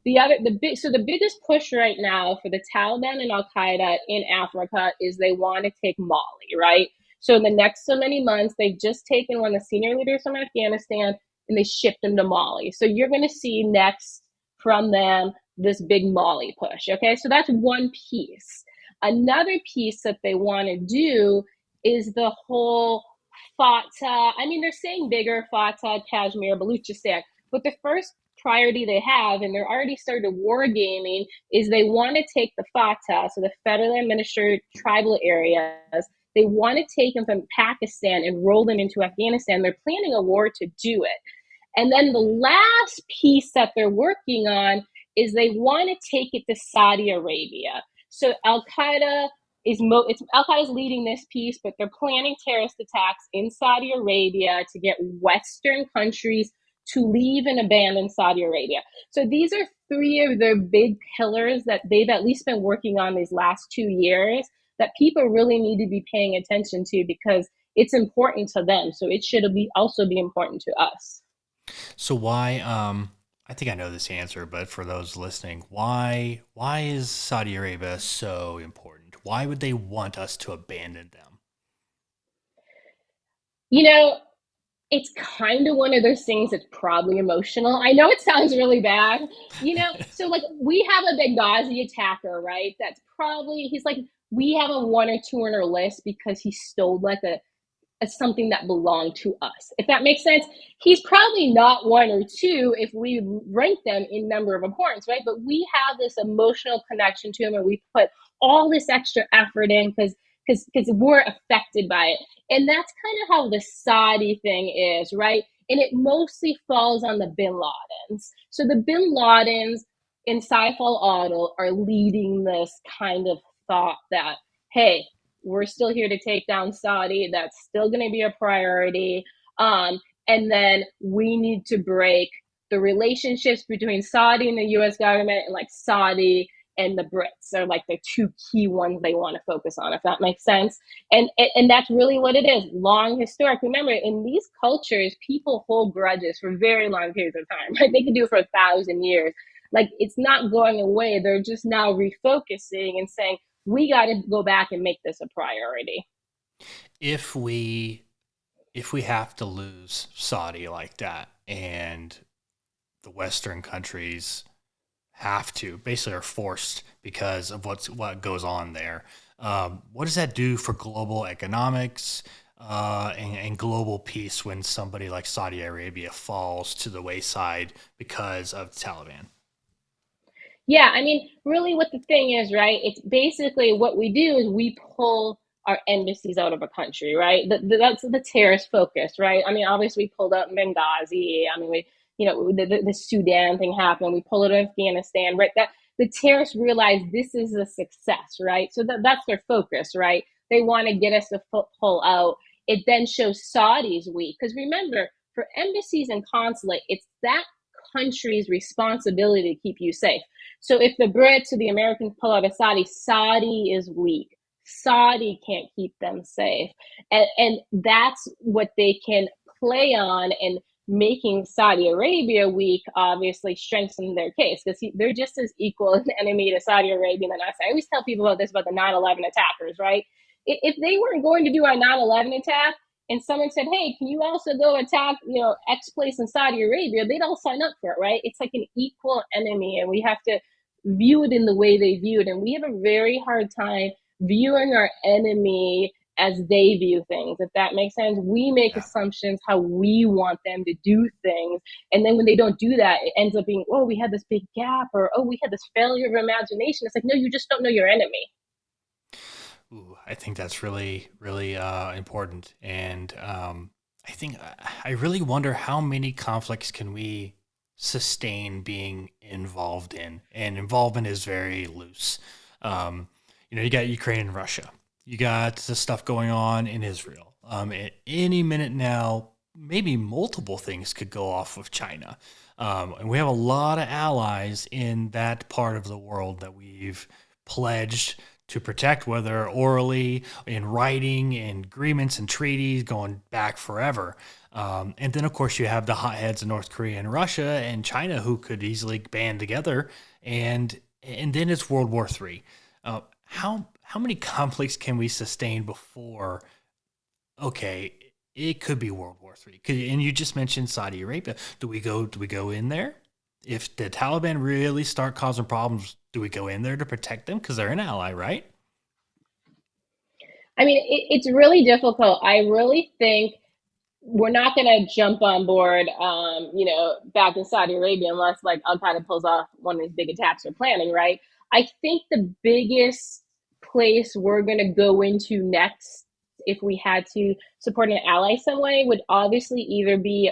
[SPEAKER 2] The biggest push right now for the Taliban and Al Qaeda in Africa is they want to take Mali, right? So in the next so many months, they've just taken one of the senior leaders from Afghanistan and they shipped him to Mali. So you're going to see next from them this big Mali push. Okay, so that's one piece. Another piece that they want to do is the whole Fatah. I mean, they're saying bigger Fatah, Kashmir, Baluchistan, but the first priority they have, and they're already started war gaming, is they want to take the Fatah, so the federally administered tribal areas. They want to take them from Pakistan and roll them into Afghanistan. They're planning a war to do it. And then the last piece that they're working on is they want to take it to Saudi Arabia. So Al Qaeda Al Qaeda is leading this piece, but they're planning terrorist attacks in Saudi Arabia to get Western countries to leave and abandon Saudi Arabia. So these are three of their big pillars that they've at least been working on these last 2 years that people really need to be paying attention to because it's important to them. So it should be also be important to us.
[SPEAKER 1] So why? I think I know this answer, but for those listening, why is Saudi Arabia so important? Why would they want us to abandon them?
[SPEAKER 2] You know, it's kind of one of those things that's probably emotional. I know it sounds really bad, So like we have a Benghazi attacker, right? That's probably he's like we have a one or two on our list because he stole like a as something that belonged to us. If that makes sense, he's probably not one or two if we rank them in number of importance, right? But we have this emotional connection to him and we put all this extra effort in because we're affected by it. And that's kind of how the Saudi thing is, right? And it mostly falls on the Bin Ladens. So the Bin Ladens in Saif al-Adil are leading this kind of thought that, hey, we're still here to take down Saudi. That's still going to be a priority. And then we need to break the relationships between Saudi and the US government and like Saudi and the Brits are like the two key ones they want to focus on, if that makes sense. And that's really what it is. Long historic. Remember, in these cultures, people hold grudges for very long periods of time, right? They can do it for 1,000 years. Like it's not going away. They're just now refocusing and saying, we got to go back and make this a priority.
[SPEAKER 1] If we have to lose Saudi like that, and the Western countries have to basically are forced because of what goes on there. What does that do for global economics and global peace when somebody like Saudi Arabia falls to the wayside because of the Taliban?
[SPEAKER 2] Yeah, I mean, really, what the thing is, right? It's basically what we do is we pull our embassies out of a country, right? That's the terrorist focus, right? I mean, obviously, we pulled out Benghazi. I mean, the Sudan thing happened. We pulled out of Afghanistan, right? That the terrorists realize this is a success, right? So that's their focus, right? They want to get us to pull out. It then shows Saudi's weak because remember, for embassies and consulate, it's that country's responsibility to keep you safe. So if the Brits or the Americans pull out of Saudi, Saudi is weak. Saudi can't keep them safe. And that's what they can play on, and making Saudi Arabia weak obviously strengthens their case because they're just as equal an enemy to Saudi Arabia than us. I always tell people about this about the 9/11 attackers, right? If they weren't going to do our 9/11 attack, and someone said, hey, can you also go attack, X place in Saudi Arabia, they'd all sign up for it, right? It's like an equal enemy, and we have to view it in the way they view it. And we have a very hard time viewing our enemy as they view things, if that makes sense. We make
[SPEAKER 1] Yeah.
[SPEAKER 2] assumptions how we want them to do things. And then when they don't do that, it ends up being, oh, we had this big gap, or oh, we had this failure of imagination. It's like, no, you just don't know your enemy.
[SPEAKER 1] Ooh, I think that's really, really important. And I think I really wonder how many conflicts can we sustain being involved in? And involvement is very loose. You got Ukraine and Russia. You got the stuff going on in Israel. At any minute now, maybe multiple things could go off with China. And we have a lot of allies in that part of the world that we've pledged to protect, whether orally, in writing, in agreements and treaties going back forever. And then, of course, you have the hotheads of North Korea and Russia and China who could easily band together, and then it's World War III. How many conflicts can we sustain before? Okay, it could be World War III. And you just mentioned Saudi Arabia. Do we go in there? If the Taliban really start causing problems, do we go in there to protect them because they're an ally, right?
[SPEAKER 2] I mean, it's really difficult. I really think we're not going to jump on board, back in Saudi Arabia unless like Al Qaeda pulls off one of these big attacks we're planning, right? I think the biggest place we're going to go into next, if we had to support an ally some way, would obviously either be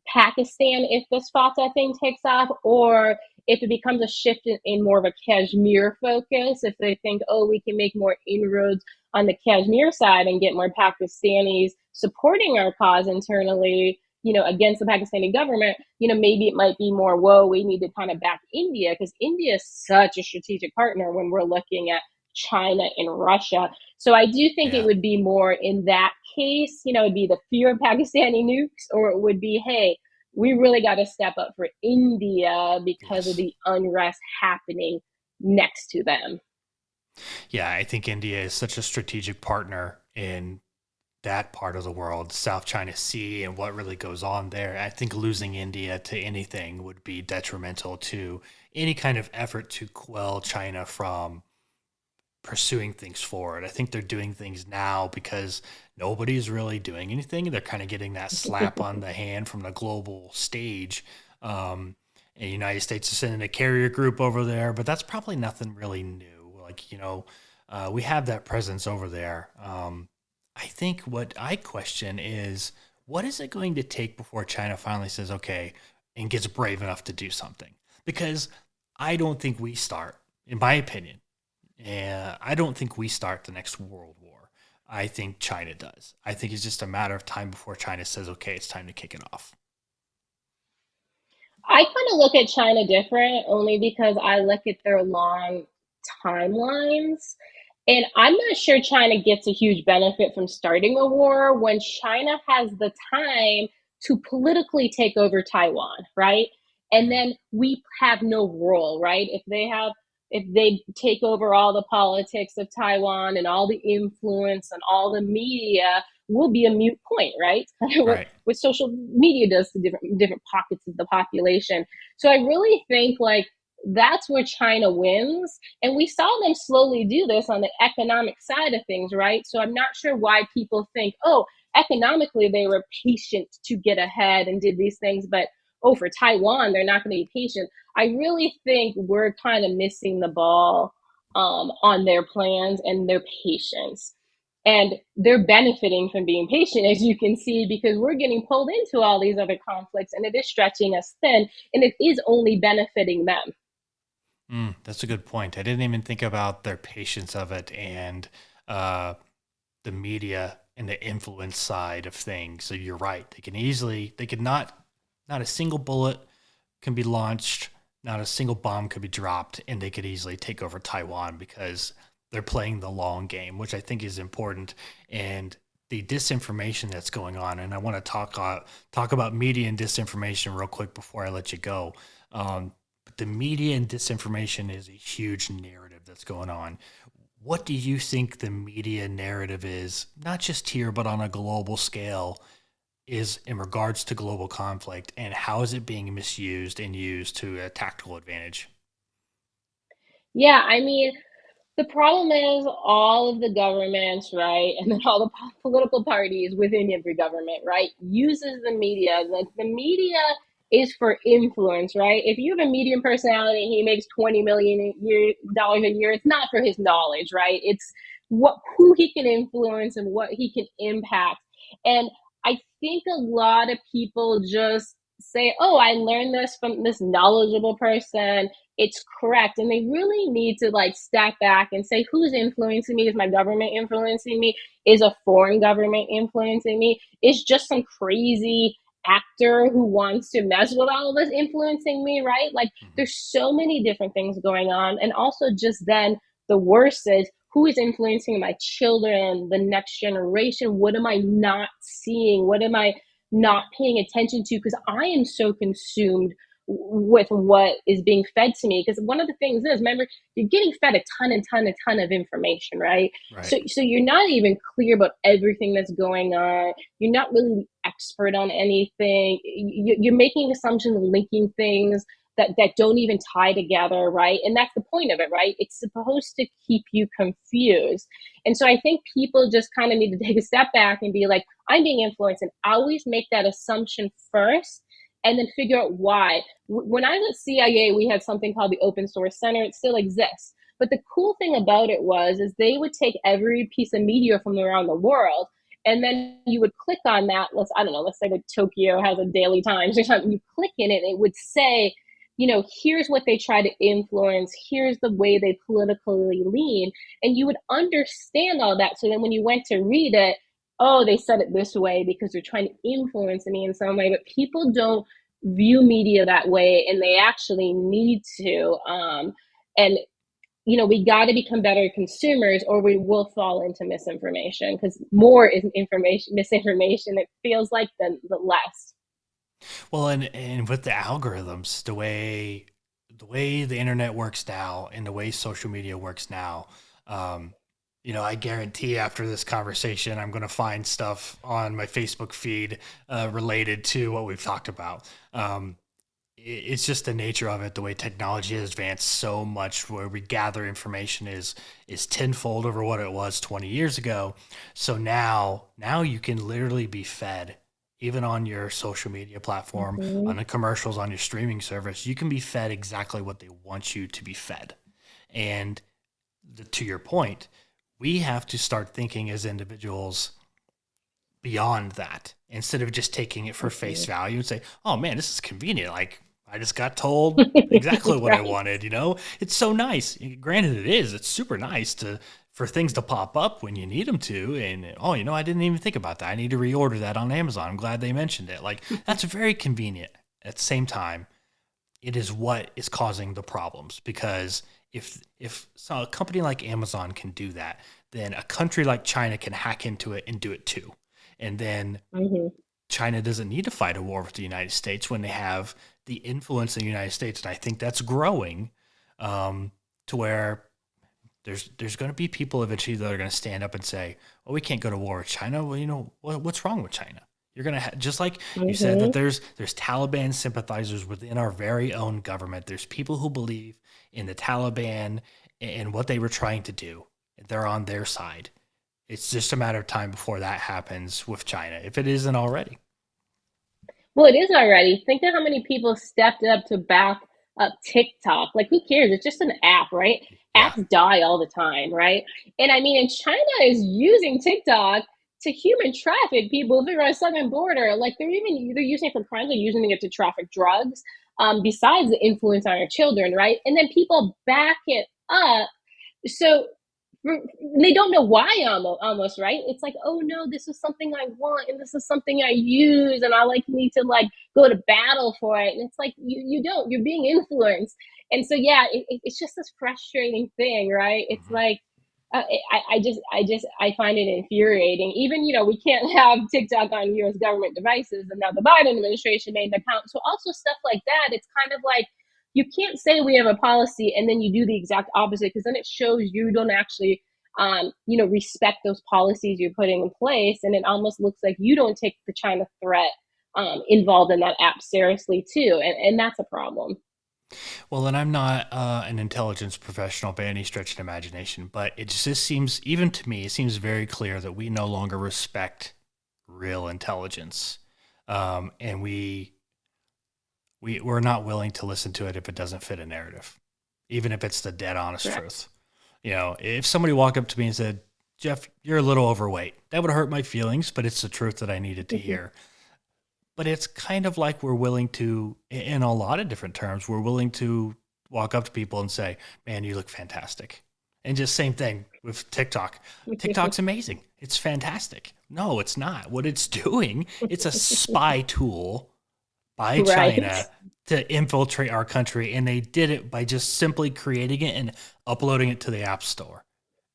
[SPEAKER 2] Pakistan if this Fatah thing takes off, or if it becomes a shift in more of a Kashmir focus, if they think, oh, we can make more inroads on the Kashmir side and get more Pakistanis supporting our cause internally, against the Pakistani government, maybe it might be more, whoa, we need to kind of back India because India is such a strategic partner when we're looking at China and Russia. So I do think it
[SPEAKER 1] Yeah.
[SPEAKER 2] would be more in that case, it'd be the fear of Pakistani nukes, or it would be, hey, we really got to step up for India because of
[SPEAKER 1] Yes.
[SPEAKER 2] the unrest happening next to them.
[SPEAKER 1] Yeah, I think India is such a strategic partner in that part of the world, South China Sea, and what really goes on there. I think losing India to anything would be detrimental to any kind of effort to quell China from pursuing things forward. I think they're doing things now because nobody's really doing anything. They're kind of getting that slap on the hand from the global stage. And the United States is sending a carrier group over there, but that's probably nothing really new. We have that presence over there. I think what I question is what is it going to take before China finally says, okay, and gets brave enough to do something? Because I don't think we start, in my opinion, and I don't think we start the next world war. I think China does. I think it's just a matter of time before China says, okay, it's time to kick it off.
[SPEAKER 2] I kind of look at China different only because I look at their long timelines. And I'm not sure China gets a huge benefit from starting a war when China has the time to politically take over Taiwan, right? And
[SPEAKER 1] Mm.
[SPEAKER 2] then we have no role, right? If they take over all the politics of Taiwan and all the influence and all the media, we'll be a mute point, right?
[SPEAKER 1] Right.
[SPEAKER 2] What social media does to different pockets of the population. So I really think like that's where China wins. And we saw them slowly do this on the economic side of things, right? So I'm not sure why people think, oh, economically they were patient to get ahead and did these things, but oh, for Taiwan, they're not going to be patient. I really think we're kind of missing the ball on their plans and their patience. And they're benefiting from being patient, as you can see, because we're getting pulled into all these other conflicts and it is stretching us thin and it is only benefiting them.
[SPEAKER 1] That's a good point. I didn't even think about their patience of it and uh, the media and the influence side of things. So you're right. They could not a single bullet can be launched, not a single bomb could be dropped, and they could easily take over Taiwan because they're playing the long game, which I think is important. And the disinformation that's going on, and I want to talk about media and disinformation real quick before I let you go. But the media and disinformation is a huge narrative that's going on. What do you think the media narrative is, not just here, but on a global scale, is in regards to global conflict, and how is it being misused and used to a tactical advantage?
[SPEAKER 2] Yeah, I mean, The problem is all of the governments, right, and then all the political parties within every government, right, uses the media. The media is for influence, right? If you have a medium personality and he makes 20 million dollars a year, it's not for his knowledge, right? It's what who he can influence and what he can impact. And I think a lot of people just say, "Oh, I learned this from this knowledgeable person. It's correct," and they really need to like step back and say, who's influencing me? Is my government influencing me? Is a foreign government influencing me? Is just some crazy actor who wants to mess with all of us influencing me, right? Like
[SPEAKER 1] Mhm.
[SPEAKER 2] there's so many different things going on. And also just then the worst is, who is influencing my children, the next generation? What am I not seeing? What am I not paying attention to? Because I am so consumed with what is being fed to me. Because one of the things is, remember, you're getting fed a ton of information, right?
[SPEAKER 1] Right.
[SPEAKER 2] So you're not even clear about everything that's going on. You're not really the expert on anything. You're making assumptions and linking things that don't even tie together, right? And that's the point of it, right? It's supposed to keep you confused. And so I think people just kind of need to take a step back and be like, I'm being influenced, and always make that assumption first and then figure out why. When I was at CIA, we had something called the Open Source Center. It still exists. But the cool thing about it was is they would take every piece of media from around the world, and then you would click on that. I don't know, let's say that Tokyo has a Daily Times or something. You click in it, it would say, here's what they try to influence, here's the way they politically lean, and you would understand all that. So then when you went to read it, oh, they said it this way because they're trying to influence me in some way. But people don't view media that way, and they actually need to. And we got to become better consumers, or we will fall into misinformation, because more is information, misinformation. It feels like the less.
[SPEAKER 1] Well, and with the algorithms, the way the internet works now and the way social media works now, um, I guarantee after this conversation, I'm going to find stuff on my Facebook feed related to what we've talked about. It's just the nature of it. The way technology has advanced so much, where we gather information is tenfold over what it was 20 years ago. So now you can literally be fed, even on your social media platform,
[SPEAKER 2] Mm-hmm.
[SPEAKER 1] on the commercials, on your streaming service. You can be fed exactly what they want you to be fed. And to your point, we have to start thinking as individuals beyond that, instead of just taking it for face
[SPEAKER 2] Mm-hmm.
[SPEAKER 1] value and say, "Oh man, this is convenient. Like I just got told exactly what I
[SPEAKER 2] Right.
[SPEAKER 1] wanted." It's so nice. Granted, it is. It's super nice for things to pop up when you need them to. And oh, I didn't even think about that. I need to reorder that on Amazon. I'm glad they mentioned it. Like that's very convenient. At the same time, it is what is causing the problems, because if so a company like Amazon can do that, then a country like China can hack into it and do it too. And then
[SPEAKER 2] Mm-hmm.
[SPEAKER 1] China doesn't need to fight a war with the United States when they have the influence in the United States. And I think that's growing, to where there's going to be people eventually that are going to stand up and say, "Oh, we can't go to war with China." Well, what's wrong with China? You're going to just like you said that
[SPEAKER 2] Mm-hmm.
[SPEAKER 1] there's Taliban sympathizers within our very own government. There's people who believe in the Taliban and what they were trying to do. They're on their side. It's just a matter of time before that happens with China, if it isn't already.
[SPEAKER 2] Well, it is already. Think of how many people stepped up to back up TikTok. Like, who cares? It's just an app, right?
[SPEAKER 1] Yeah.
[SPEAKER 2] Apps die all the time, right? And I mean, and China is using TikTok to human traffic people through our southern border. Like, they're using it for crimes. They're using it to traffic drugs. Besides the influence on our children, right? And then people back it up. So they don't know why, almost, right? It's like, oh no, this is something I want, and this is something I use, and I like need to like go to battle for it. And it's like, you don't, you're being influenced. And so yeah, it's just this frustrating thing, right? It's
[SPEAKER 1] Hmm.
[SPEAKER 2] like, I find it infuriating. Even, we can't have TikTok on US government devices, and now the Biden administration made an account. So also stuff like that, it's kind of like, you can't say we have a policy and then you do the exact opposite, because then it shows you don't actually respect those policies you're putting in place, and it almost looks like you don't take the China threat involved in that app seriously too, and that's a problem.
[SPEAKER 1] Well, and I'm not an intelligence professional by any stretch of the imagination, but it just seems, even to me, it seems very clear that we no longer respect real intelligence, and we're not willing to listen to it if it doesn't fit a narrative, even if it's the dead honest
[SPEAKER 2] Correct.
[SPEAKER 1] truth. You know, if somebody walked up to me and said, "Jeff, you're a little overweight," that would hurt my feelings, but it's the truth that I needed to
[SPEAKER 2] Mhm.
[SPEAKER 1] hear. But it's kind of like we're willing to, in a lot of different terms, we're willing to walk up to people and say, "Man, you look fantastic." And just same thing with TikTok. TikTok's amazing. It's fantastic. No, it's not. What it's doing, it's a spy tool by
[SPEAKER 2] Right.
[SPEAKER 1] China to infiltrate our country. And they did it by just simply creating it and uploading it to the App Store.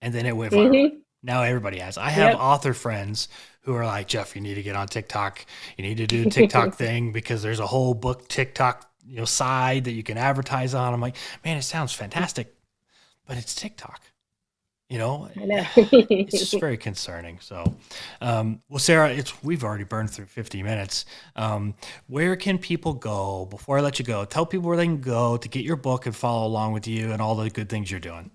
[SPEAKER 1] And then it went viral.
[SPEAKER 2] Hmm.
[SPEAKER 1] Now everybody has. I have
[SPEAKER 2] Yep.
[SPEAKER 1] author friends who are like, "Jeff, you need to get on TikTok. You need to do a TikTok thing because there's a whole book TikTok, side that you can advertise on." I'm like, man, it sounds fantastic, but it's TikTok. You know,
[SPEAKER 2] I know.
[SPEAKER 1] it's just very concerning. So, well, Sarah, we've already burned through 50 minutes. Where can people go before I let you go? Tell people where they can go to get your book and follow along with you and all the good things you're doing.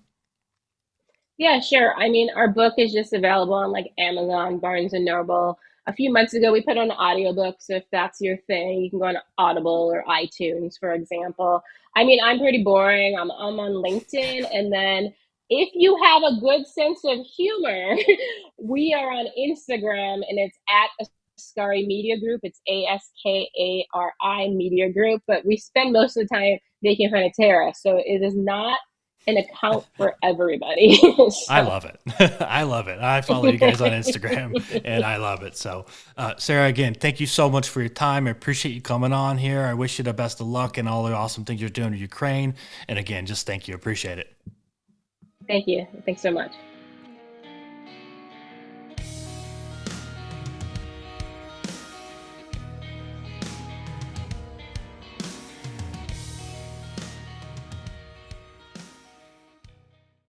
[SPEAKER 2] Yeah, sure. I mean, our book is just available on like Amazon, Barnes and Noble. A few months ago, we put on an audiobook, so if that's your thing, you can go on Audible or iTunes, for example. I mean, I'm pretty boring. I'm on LinkedIn, and then if you have a good sense of humor, we are on Instagram, and it's at Askari Media Group. It's Askari Media Group, but we spend most of the time making fun of Tara, so it is not an account for everybody.
[SPEAKER 1] I
[SPEAKER 2] So
[SPEAKER 1] love it. I love it. I follow you guys on Instagram and I love it. So, Sarah, again, thank you so much for your time. I appreciate you coming on here. I wish you the best of luck and all the awesome things you're doing in Ukraine. And again, just thank you. Appreciate it.
[SPEAKER 2] thank you. Thanks so much.